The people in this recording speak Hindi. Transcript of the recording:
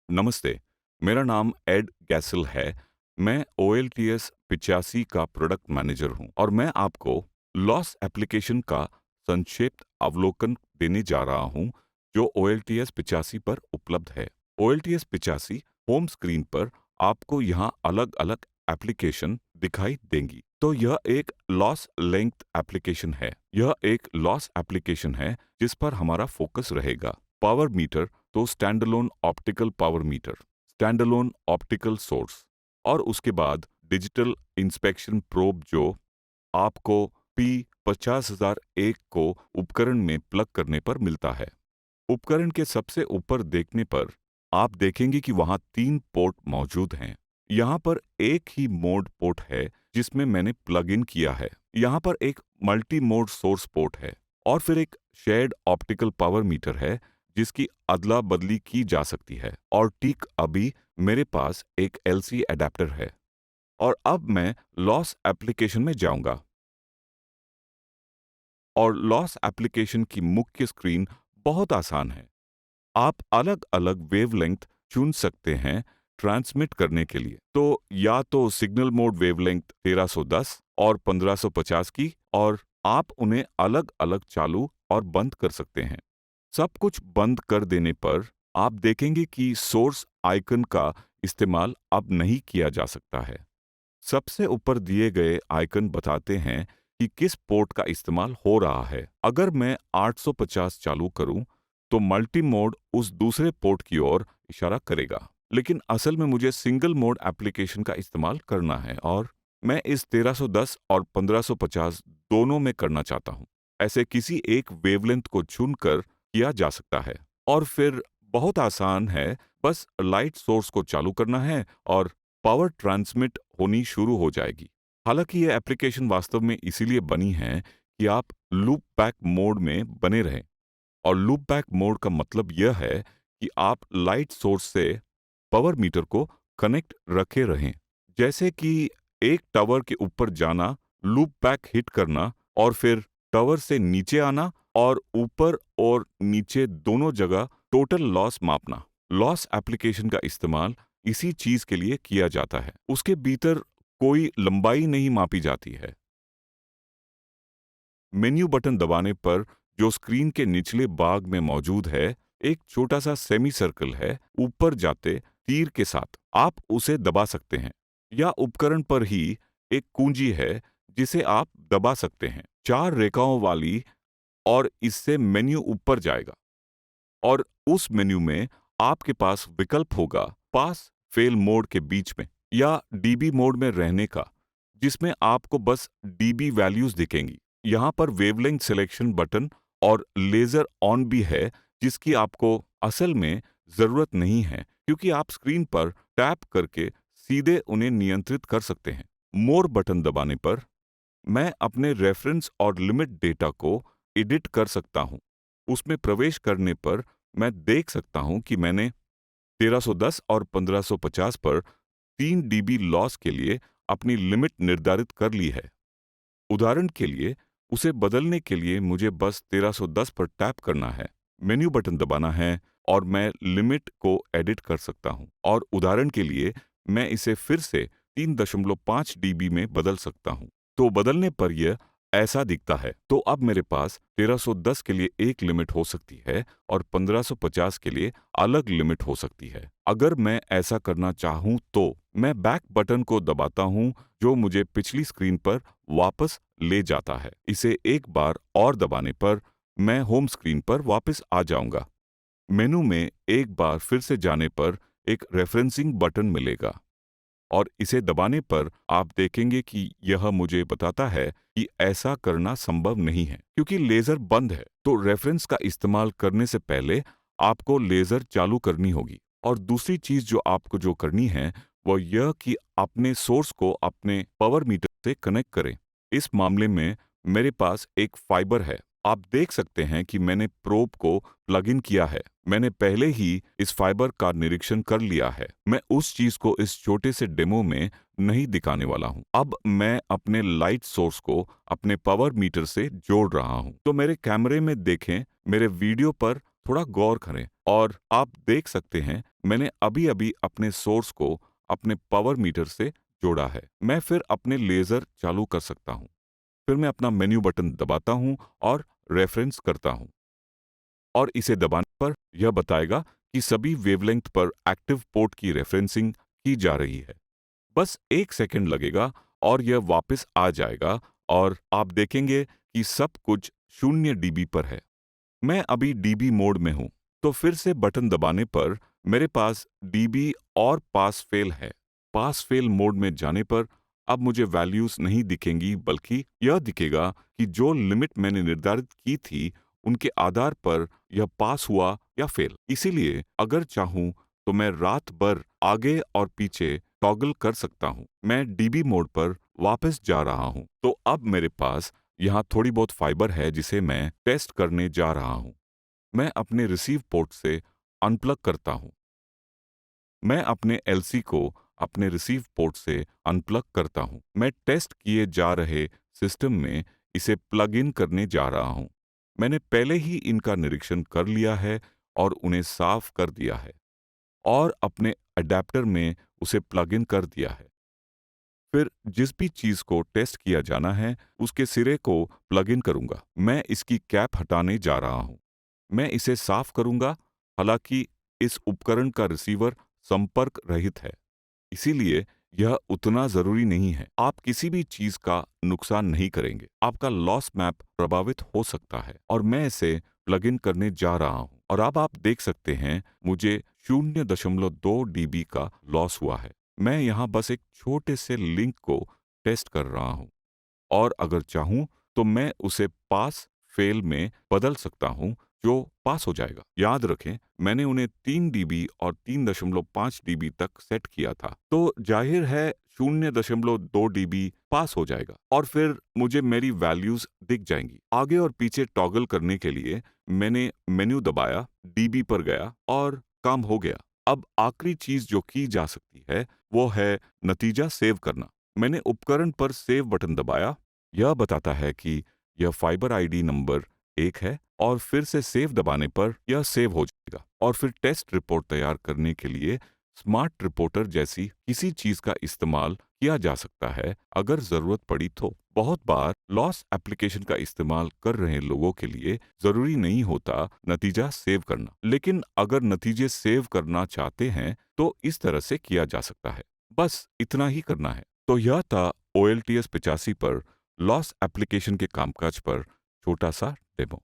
नमस्ते, मेरा नाम एड गैसल है। मैं OLTS 85 का प्रोडक्ट मैनेजर हूं और मैं आपको लॉस एप्लीकेशन का संक्षिप्त अवलोकन देने जा रहा हूं जो OLTS 85 पर उपलब्ध है। OLTS 85 होम स्क्रीन पर आपको यहां अलग अलग एप्लीकेशन दिखाई देंगी। तो यह एक लॉस लेंथ एप्लीकेशन है। यह एक लॉस एप्लीकेशन है जिस पर हमारा फोकस रहेगा। पावर मीटर तो standalone optical power meter, standalone optical source और उसके बाद डिजिटल इंस्पेक्शन प्रोब जो आपको P50001 को उपकरण में प्लग करने पर मिलता है। उपकरण के सबसे ऊपर देखने पर आप देखेंगे कि वहां 3 पोर्ट मौजूद हैं। यहाँ पर एक ही मोड पोर्ट है जिसमें मैंने प्लग इन किया है। यहाँ पर एक मल्टी मोड सोर्स पोर्ट है और फिर एक शेयर्ड ऑप्टिकल पावर मीटर है जिसकी अदला बदली की जा सकती है। और ठीक अभी मेरे पास एक LC अडेप्टर है। और अब मैं लॉस एप्लीकेशन में जाऊंगा और लॉस एप्लीकेशन की मुख्य स्क्रीन बहुत आसान है। आप अलग अलग वेवलेंथ चुन सकते हैं ट्रांसमिट करने के लिए। तो या तो सिग्नल मोड वेवलेंथ 1310 और 1550 की, और आप उन्हें अलग अलग चालू और बंद कर सकते हैं। सब कुछ बंद कर देने पर आप देखेंगे कि सोर्स आइकन का इस्तेमाल अब नहीं किया जा सकता है। सबसे ऊपर दिए गए आइकन बताते हैं कि किस पोर्ट का इस्तेमाल हो रहा है। अगर मैं 850 चालू करूं तो मल्टी मोड उस दूसरे पोर्ट की ओर इशारा करेगा, लेकिन असल में मुझे सिंगल मोड एप्लीकेशन का इस्तेमाल करना है और मैं इस 1310 और 1550 दोनों में करना चाहता हूं। ऐसे किसी एक वेवलेंथ को चुनकर किया जा सकता है और फिर बहुत आसान है, बस लाइट सोर्स को चालू करना है और पावर ट्रांसमिट होनी शुरू हो जाएगी। हालांकि ये एप्लीकेशन वास्तव में इसीलिए बनी है कि आप लूप बैक मोड में बने रहें। और लूप बैक मोड का मतलब यह है कि आप लाइट सोर्स से पावर मीटर को कनेक्ट रखे रहें। जैसे कि एक टावर के ऊपर जाना, लूप बैक हिट करना और फिर टावर से नीचे आना और ऊपर और नीचे दोनों जगह टोटल लॉस मापना। लॉस एप्लीकेशन का इस्तेमाल इसी चीज के लिए किया जाता है। उसके भीतर कोई लंबाई नहीं मापी जाती है। मेन्यू बटन दबाने पर जो स्क्रीन के निचले भाग में मौजूद है, एक छोटा सा सेमी सर्कल है ऊपर जाते तीर के साथ। आप उसे दबा सकते हैं या उपकरण पर ही एक कुंजी है जिसे आप दबा सकते हैं। 4 रेखाओं वाली, और इससे मेन्यू ऊपर जाएगा और उस मेन्यू में आपके पास विकल्प होगा पास फेल मोड के बीच में या डीबी मोड में रहने का, जिसमें आपको बस डीबी वैल्यूज दिखेंगी। यहाँ पर वेवलेंथ सिलेक्शन बटन और लेजर ऑन भी है जिसकी आपको असल में जरूरत नहीं है क्योंकि आप स्क्रीन पर टैप करके सीधे उन्हें नियंत्रित कर सकते हैं। मोर बटन दबाने पर मैं अपने रेफरेंस और लिमिट डेटा को एडिट कर सकता हूं। उसमें प्रवेश करने पर मैं देख सकता हूं कि मैंने 1310 और 1550 पर 3 डीबी लॉस के लिए अपनी लिमिट निर्धारित कर ली है। उदाहरण के लिए उसे बदलने के लिए मुझे बस 1310 पर टैप करना है, मेन्यू बटन दबाना है और मैं लिमिट को एडिट कर सकता हूं। और उदाहरण के लिए मैं इसे फिर से 3.5 डीबी में बदल सकता हूं। तो बदलने पर यह ऐसा दिखता है। तो अब मेरे पास 1310 के लिए एक लिमिट हो सकती है और 1550 के लिए अलग लिमिट हो सकती है। अगर मैं ऐसा करना चाहूं तो मैं बैक बटन को दबाता हूं जो मुझे पिछली स्क्रीन पर वापस ले जाता है। इसे एक बार और दबाने पर मैं होम स्क्रीन पर वापस आ जाऊंगा। मेनू में एक बार फिर से जाने पर एक रेफरेंसिंग बटन मिलेगा और इसे दबाने पर आप देखेंगे कि यह मुझे बताता है कि ऐसा करना संभव नहीं है क्योंकि लेजर बंद है। तो रेफरेंस का इस्तेमाल करने से पहले आपको लेजर चालू करनी होगी। और दूसरी चीज जो आपको करनी है वो यह कि अपने सोर्स को अपने पावर मीटर से कनेक्ट करें। इस मामले में मेरे पास एक फाइबर है। आप देख सकते हैं कि मैंने प्रोब को प्लग इन किया है। मैंने पहले ही इस फाइबर का निरीक्षण कर लिया है। मैं उस चीज को इस छोटे से डेमो में नहीं दिखाने वाला हूं। अब मैं अपने लाइट सोर्स को अपने पावर मीटर से जोड़ रहा हूं। तो मेरे कैमरे में देखें, मेरे वीडियो पर थोड़ा गौर करें और आप देख सकते हैं मैंने अभी अभी अपने सोर्स को अपने पावर मीटर से जोड़ा है। मैं फिर अपने लेज़र चालू कर सकता हूँ। फिर मैं अपना मेन्यू बटन दबाता हूँ और रेफरेंस करता हूँ, और इसे दबाने पर यह बताएगा कि सभी वेवलेंथ पर एक्टिव पोर्ट की रेफरेंसिंग की जा रही है। बस 1 सेकंड लगेगा और यह वापस आ जाएगा और आप देखेंगे कि सब कुछ 0 dB पर है। मैं अभी डीबी मोड में हूँ, तो फिर से बटन दबाने पर मेरे पास डीबी और पास फेल है। पास फेल मोड में जाने पर अब मुझे वैल्यूज नहीं दिखेंगी, बल्कि यह दिखेगा कि जो लिमिट मैंने निर्धारित की थी उनके आधार पर यह पास हुआ या फेल। इसीलिए अगर चाहूँ तो मैं रात भर आगे और पीछे टॉगल कर सकता हूँ। मैं डीबी मोड पर वापस जा रहा हूँ, तो अब मेरे पास यहाँ थोड़ी बहुत फाइबर है जिसे मैं टेस्ट करने जा रहा हूँ। मैं अपने रिसीव पोर्ट से अनप्लग करता हूँ। मैं अपने एलसी को अपने रिसीव पोर्ट से अनप्लग करता हूँ। मैं टेस्ट किए जा रहे सिस्टम में इसे प्लग इन करने जा रहा हूँ। मैंने पहले ही इनका निरीक्षण कर लिया है और उन्हें साफ कर दिया है और अपने अडेप्टर में उसे प्लग इन कर दिया है। फिर जिस भी चीज को टेस्ट किया जाना है उसके सिरे को प्लग इन करूंगा। मैं इसकी कैप हटाने जा रहा हूं। मैं इसे साफ करूंगा। हालांकि इस उपकरण का रिसीवर संपर्क रहित है, इसीलिए यह उतना जरूरी नहीं है। आप किसी भी चीज का नुकसान नहीं करेंगे। आपका लॉस मैप प्रभावित हो सकता है और मैं इसे प्लग इन करने जा रहा हूं, और अब आप देख सकते हैं मुझे 0.2 dB का लॉस हुआ है। मैं यहाँ बस एक छोटे से लिंक को टेस्ट कर रहा हूँ, और अगर चाहूँ तो मैं उसे पास फेल में बदल सकता हूँ, जो पास हो जाएगा। याद रखें, मैंने उन्हें 3 dB और 3.5 dB तक सेट किया था, तो जाहिर है 0.2 dB पास हो जाएगा और फिर मुझे मेरी वैल्यूज दिख जाएंगी। आगे और पीछे टॉगल करने के लिए मैंने मेन्यू दबाया, dB पर गया और काम हो गया। अब आखिरी चीज जो की जा सकती है वो है नतीजा सेव करना। मैंने उपकरण पर सेव बटन दबाया। यह बताता है कि यह फाइबर आईडी नंबर 1 है, और फिर से सेव दबाने पर यह सेव हो जाएगा। और फिर टेस्ट रिपोर्ट तैयार करने के लिए स्मार्ट रिपोर्टर जैसी किसी चीज का इस्तेमाल किया जा सकता है अगर जरूरत पड़ी तो। बहुत बार लॉस एप्लीकेशन का इस्तेमाल कर रहे लोगों के लिए जरूरी नहीं होता नतीजा सेव करना, लेकिन अगर नतीजे सेव करना चाहते हैं तो इस तरह से किया जा सकता है। बस इतना ही करना है। तो यह था OLTS 85 पर लॉस एप्लीकेशन के कामकाज पर छोटा सा डेमो।